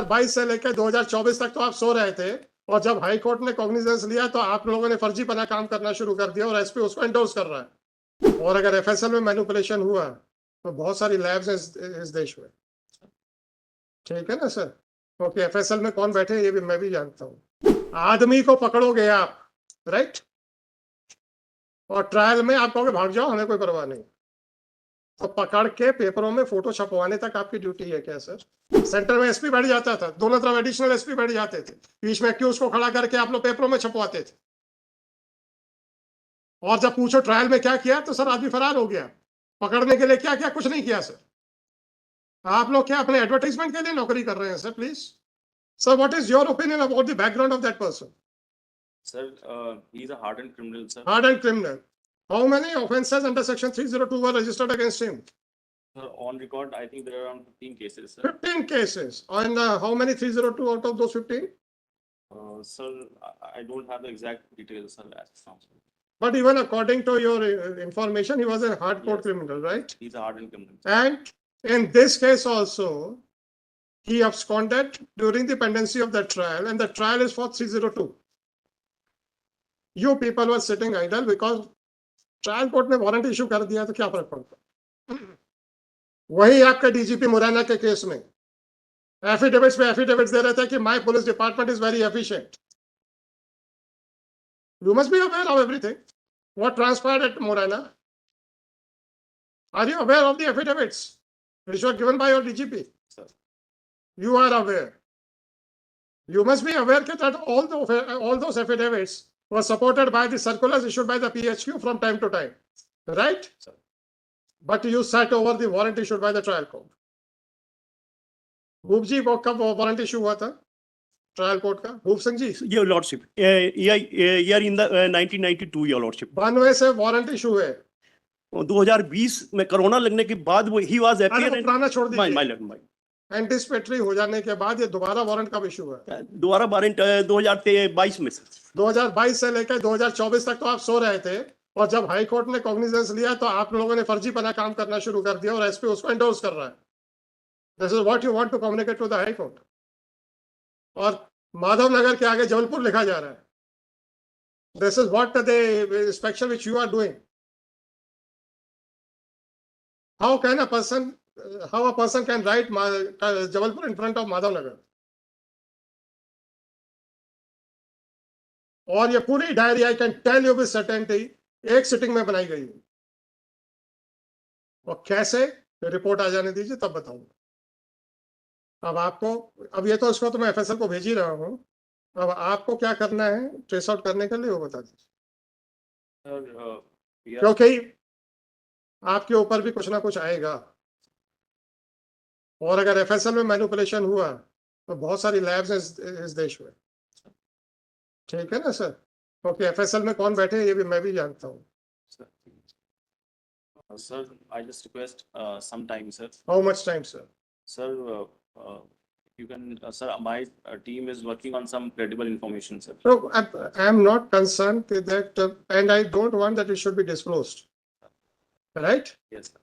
2022 से लेकर 2024 तक तो आप सो रहे थे, और जब हाई कोर्ट ने कॉग्निजेंस लिया तो आप लोगों ने फर्जीपना काम करना शुरू कर दिया, और एसपी उसको एंडोर्स कर रहा है। और अगर एफएसएल में मैनिपुलेशन हुआ तो बहुत सारी लैब्स हैं इस देश में, ठीक है ना सर? क्योंकि एफएसएल में कौन बैठे ये भी मैं भी जानता हूँ। आदमी को पकड़ोगे आप, राइट, और ट्रायल में आप कहोगे भाग जाओ, हमें कोई परवाह नहीं, तो पकड़ के पेपरों में फोटो छपवाने तक आपकी ड्यूटी है क्या सर? सेंटर में एसपी बैठ जाता था, दोनों तरफ एडिशनल एसपी बैठ जाते थे, बीच में एक्यूज को खड़ा करके आप लोग पेपरों में छपवाते थे, और जब पूछो ट्रायल में क्या किया तो सर आदमी फरार हो गया। पकड़ने के लिए क्या किया? कुछ नहीं किया सर। आप लोग क्या अपने एडवर्टाइजमेंट के लिए नौकरी कर रहे हैं sir? Please sir, what is your opinion about the background of that person? Sir, he is a hardened criminal, sir. Hardened criminal. How many offenses under section 302 were registered against him? Sir, on record, I think there are around 15 cases, sir. 15 cases. And how many 302 out of those 15? Sir, I don't have the exact details, sir, as of now, sir. But even according to your information, he was a hardcore Yes. criminal, right? He's a hardened criminal. And in this case also, he absconded during the pendency of the trial, and the trial is for 302. You people were sitting idle because trial court ने warrant issue कर दिया, तो क्या फर्क पड़ता? वही आपके DGP Morena के केस में एफिडेविट्स पे एफिडेविट्स दे रहे थे कि my police department is very efficient. You must be aware of everything. What transpired at Morena? Are you aware of the affidavits which were given by your DGP? Sir. You are aware. You must be aware that all those affidavits were supported by the circulars issued by the PHQ from time to time, right? Sir. But you sat over the warrant issued by the trial court. भूप जी को कब warrant issue हुआ था trial court का? भूप Singh ji, Your Lordship, year in the 1992, Your Lordship. 92 से warrant issue है। 2020 में corona लगने के बाद वो he was अरे appear वो पुराना छोड़ my दीजिए। lord, my एंटिसिपेटरी हो जाने के बाद ये दोबारा वारंट कब इशू हुआ? दोबारा वारंट 2022 में सर। 2022 से लेकर 2024 तक तो आप सो रहे थे, और जब हाई कोर्ट ने कॉग्निजेंस लिया तो आप लोगों ने फर्जीपना काम करना शुरू कर दिया, और एसपी उसको एंडोर्स कर रहा है। This is what you want to communicate to the high court. और माधव नगर के आगे जबलपुर लिखा जा रहा है। This is what the inspection which you are doing. How can a person can write Jabalpur in front of Madhav Nagar? और ये पूरी diary I can tell you with certainty एक सिटिंग में बनाई गई है, और कैसे रिपोर्ट आ जाने दीजिए तब बताऊंगा। अब आपको, अब ये तो इसको तो मैं एफएसएल को भेज ही रहा हूँ, अब आपको क्या करना है ट्रेस आउट करने के लिए वो बता दीजिए, क्योंकि आपके ऊपर भी कुछ ना कुछ आएगा। और अगर एफएसएल में मैनिपुलेशन हुआ तो बहुत सारी लैब्स हैं इस देश में, ठीक है ना सर? क्योंकि एफएसएल में कौन बैठे ये भी मैं भी जानता हूँ। Sir, I just request some time, sir. How much time, sir? Sir, you can, sir, my team is working on some credible information, sir. No, I am not concerned with that, and I don't want that it should be disclosed, right? Yes, sir.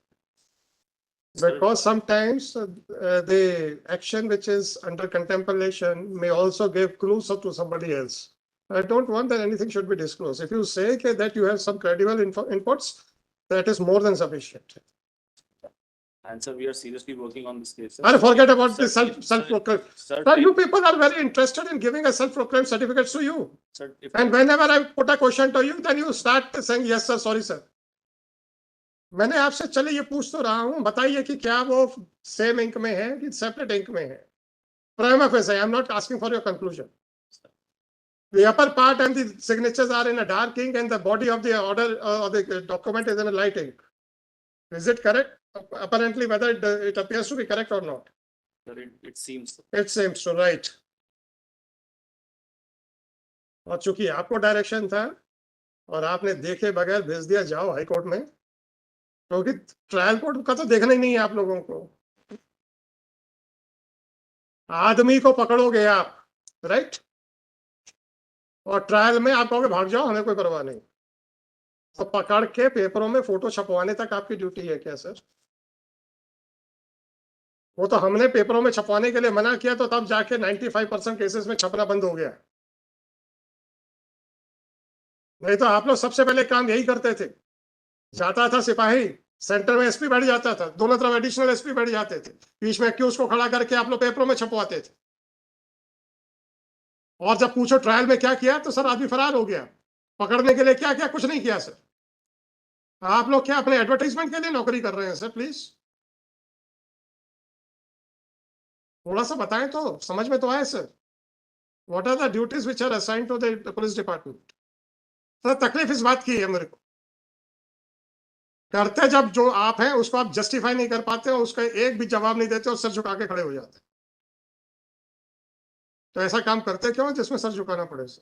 Because sometimes the action which is under contemplation may also give clues up to somebody else. I don't want that anything should be disclosed. If you say that you have some credible inputs, that is more than sufficient. And sir, we are seriously working on this case, sir. And forget about Sir, the self-proclaimed. Sir, Sir, you people are very interested in giving a self-proclaimed certificates to you. sir, if And whenever I put a question to you, then you start saying, yes, sir, sorry, sir. मैंने आपसे चले ये पूछ तो रहा हूं, बताइए कि क्या वो सेम इंक में है कि सेपरेट इंक में है? Prima facie, I am not asking for your conclusion. The upper part and the signatures are in a dark ink, and the body of the order or the document is in a light ink. Is it correct? Apparently, whether it appears to be correct or not. sir, it seems, sir. It seems to right. और चूंकि आपको direction था और आपने देखे बगैर भेज दिया जाओ हाई कोर्ट में, क्योंकि ट्रायल कोर्ट का तो देखना ही नहीं है आप लोगों को। आदमी को पकड़ोगे आप, राइट, और ट्रायल में आप कहोगे भाग जाओ, हमें कोई परवाह नहीं, तो पकड़ के पेपरों में फोटो छपवाने तक आपकी ड्यूटी है क्या सर? वो तो हमने पेपरों में छपवाने के लिए मना किया, तो तब जाके 95% केसेस में छपना बंद हो गया। नहीं तो आप लोग सबसे पहले काम यही करते थे। जाता था सिपाही, सेंटर में एसपी बैठ जाता था, दोनों तरफ एडिशनल एसपी बैठ जाते थे, बीच में एक्यूज को खड़ा करके आप लोग पेपरों में छपवाते थे। और जब पूछो ट्रायल में क्या किया, तो सर आदमी फरार हो गया। पकड़ने के लिए क्या किया? कुछ नहीं किया सर। आप लोग क्या अपने एडवर्टाइजमेंट के लिए नौकरी कर रहे हैं सर? प्लीज थोड़ा सा बताएं तो समझ में तो आए sir. What are the duties which are assigned to the police department? तो तकलीफ इस बात की है मेरे को, करते जब जो आप हैं उसको आप जस्टिफाई नहीं कर पाते हो, उसका एक भी जवाब नहीं देते और सर झुका के खड़े हो जाते। तो ऐसा काम करते क्यों जिसमें सर झुकाना पड़े सर?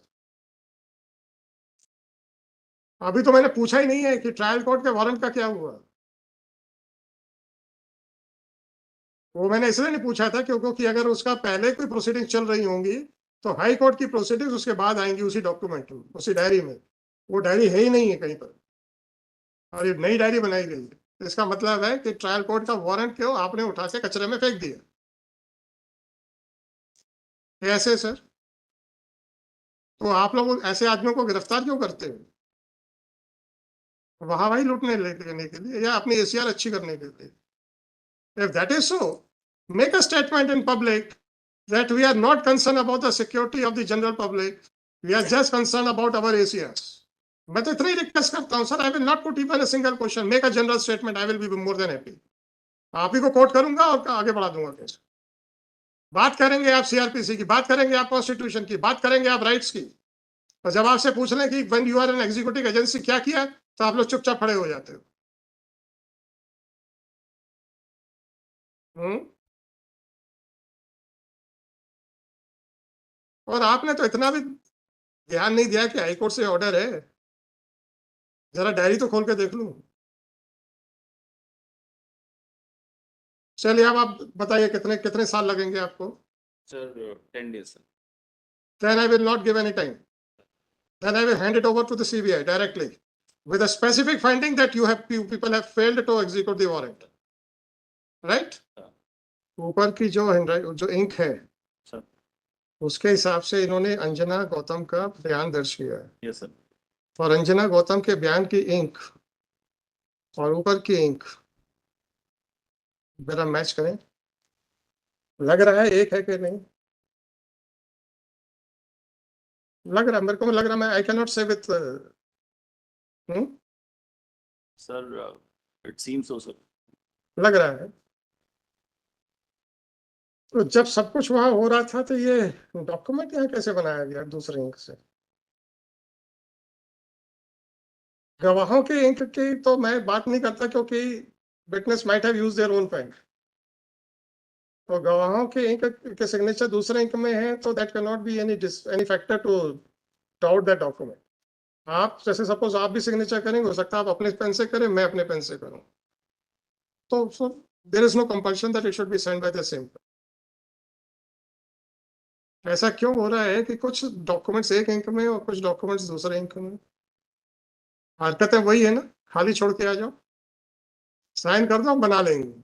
अभी तो मैंने पूछा ही नहीं है कि ट्रायल कोर्ट के वारंट का क्या हुआ। वो मैंने इसलिए नहीं पूछा था क्योंकि अगर उसका पहले कोई प्रोसीडिंग चल रही होंगी तो हाई कोर्ट की प्रोसीडिंग्स उसके बाद आएंगी उसी डॉक्यूमेंट में, उसी डायरी में। वो डायरी है ही नहीं है कहीं पर, और ये नई डायरी बनाई गई है। तो इसका मतलब है कि ट्रायल कोर्ट का वारंट क्यों आपने उठा के कचरे में फेंक दिया। कैसे सर? तो आप लोग ऐसे आदमियों को गिरफ्तार क्यों करते हैं? वहां वही लूटने लेने के लिए या अपनी एसीआर अच्छी करने के लिए? If that is so, make a statement in public that we are not concerned about the security of the general public. We are just concerned about our ACRs. मैं तो इतना ही रिक्वेस्ट करता हूँ sir, I will not put even a single question, make a general statement, I will be more than happy. आप ही को coat करूंगा और आगे बढ़ा दूंगा केस। बात करेंगे आप सीआरपीसी की, बात करेंगे आप कॉन्स्टिट्यूशन की, बात करेंगे आप राइट्स की, और जब आपसे पूछ लें कि when you are an executive agency क्या किया, तो आप लोग चुपचाप खड़े हो जाते हो। और आपने तो इतना भी ध्यान नहीं दिया कि हाईकोर्ट से ऑर्डर है। जरा डायरी तो खोल के देख लूं। चलिए अब आप बताइए कितने कितने साल लगेंगे आपको? Sir, 10 days, sir. Then I will not give any time. Then I will hand it over to the CBI directly with a specific finding that you people have failed to execute the warrant. Right? ऊपर की जो ink है Sir. उसके हिसाब से इन्होंने अंजना गौतम का बयान दर्ज किया है, Yes, sir. और अंजना गौतम के बयान की इंक और ऊपर की इंक जरा मैच करें। लग रहा है एक है कि नहीं? लग रहा, मेरे को लग रहा, मैं आई कैन नॉट से with Sir, it seems so, sir. लग रहा है। तो जब सब कुछ वहां हो रहा था तो ये डॉक्यूमेंट यहाँ कैसे बनाया गया दूसरे इंक से? गवाहों के इंक की तो मैं बात नहीं करता क्योंकि witness might have used their own pen. तो गवाहों के इंक के सिग्नेचर दूसरे इंक में है तो that can not be any factor to doubt that document. आप जैसे सपोज आप भी सिग्नेचर करेंगे, हो सकता है आप अपने पेन से करें, मैं अपने पेन से करूं, तो there is no compulsion that it should be signed by the same. ऐसा क्यों हो रहा है कि कुछ डॉक्यूमेंट्स एक इंक में और कुछ डॉक्यूमेंट्स दूसरे इंक में? हरकतें वही है ना, खाली छोड़ के आ जाओ, साइन कर दो, हम बना लेंगे।